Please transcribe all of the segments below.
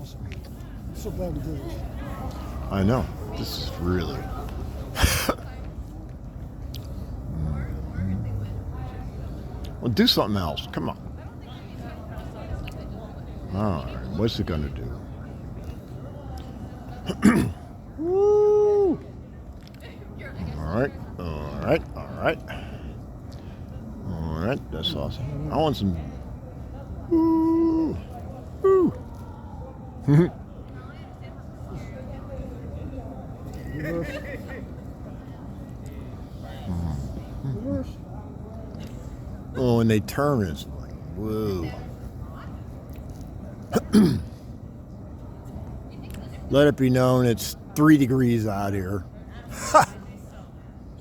awesome. I'm so glad we did it. I know. This is really. Well, do something else. Come on. All right. What's it gonna do? Woo! All right. All right. All right. All right. That's awesome. I want some. Woo! Woo! Reverse. Reverse. Oh, and they turn, it's like, whoa. Let it be known it's 3 degrees out here.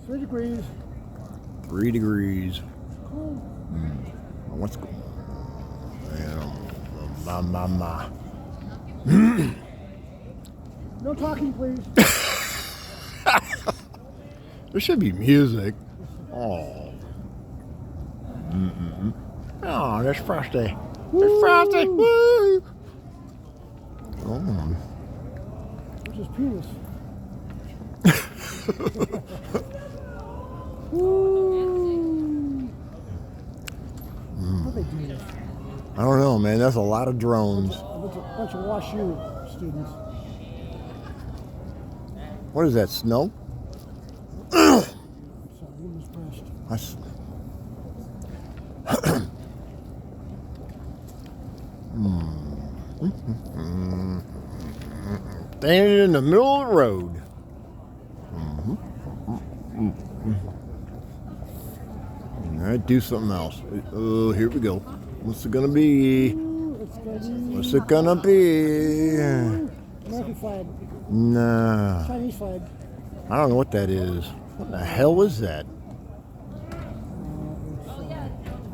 3 degrees. 3 degrees. Cool. What's going on? My. No talking, please. There should be music. Oh. Oh, that's frosty. It's frosty. Woo! Oh. Where's his penis? Woo! How they do this? I don't know, man. That's a lot of drones. A bunch of WashU students. What is that, snow? Sorry, you mispressed. Standing in the middle of the road. All right, do something else. Oh, here we go. What's it gonna be? What's it gonna be? American flag. Nah, Chinese flag. I don't know what that is. What the hell is that?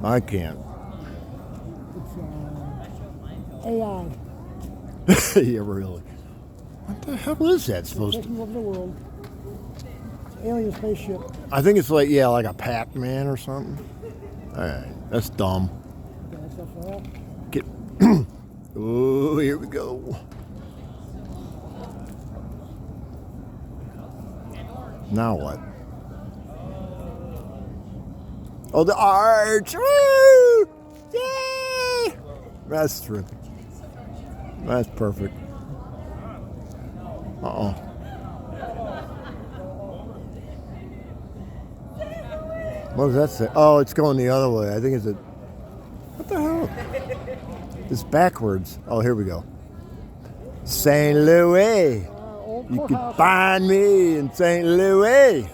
I can't. It's AI. Yeah, really. What the hell is that supposed to be? Taking over the world. Alien spaceship. I think it's like, yeah, like a Pac-Man or something. All right, that's dumb. That's not for that. Get. Oh, here we go. Now what? Oh, the arch! Woo! Yay! That's terrific. That's perfect. Uh-oh. What does that say? Oh, it's going the other way. I think it's a... What the hell? It's backwards. Oh, here we go. St. Louis. You can find me in St. Louis.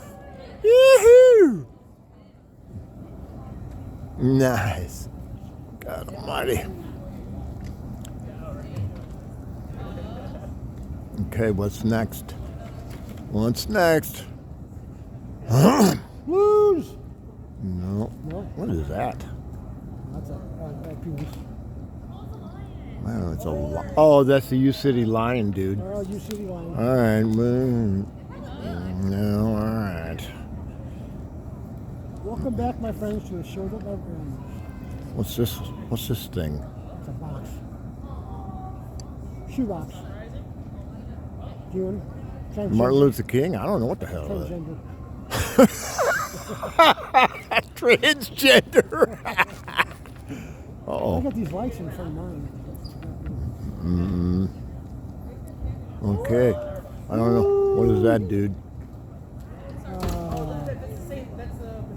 Yoo-hoo! Nice. God almighty. Okay, what's next? What's next? Lose. No. What is that? That's a penis. Wow, it's a oh, that's the U City Lion, dude. Oh, you city line. All right. No, all right. Welcome back, my friends, to a show that never ends. What's this? What's this thing? It's a box. Shoebox. June. Transgender. Martin Luther King? I don't know what the hell that is. Transgender. Transgender. I Uh-oh. got these lights in front of mine. Okay. I don't know. What is that, dude?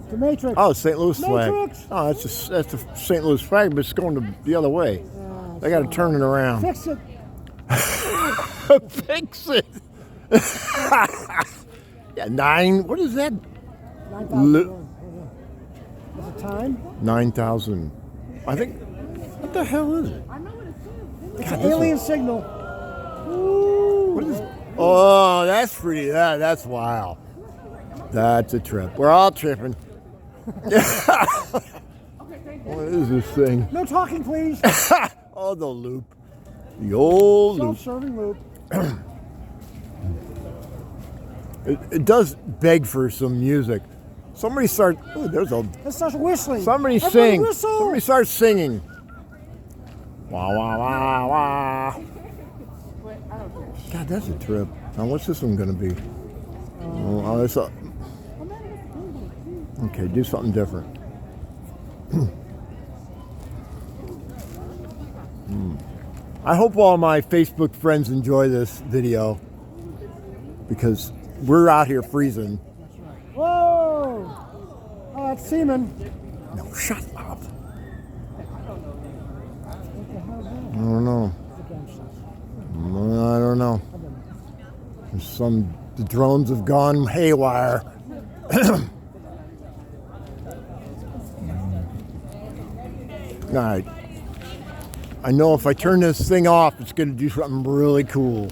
The Matrix. Oh, St. Louis flag. Matrix. Oh, that's the St. Louis flag, but it's going the other way. They got to turn it around. Fix it. Fix it. Yeah, 9. What is that? 9,000. Is it time? 9,000. I think. What the hell is it? It's God, an alien signal. What is? Oh, that's pretty. That's wild. That's a trip. We're all tripping. What is this thing? No talking, please. Oh, the loop. The old loop. Self-serving loop. It does beg for some music. Somebody start. Oh, there's a. Let's start whistling. Somebody Everybody sing. Whistle. Somebody start singing. Wah wah wah wah. God, that's a trip. Now, what's this one going to be? Okay, do something different. I hope all my Facebook friends enjoy this video because we're out here freezing. Whoa! Oh, that's semen. No, shut up. I don't know. I don't know. The drones have gone haywire. All right. I know if I turn this thing off, it's going to do something really cool.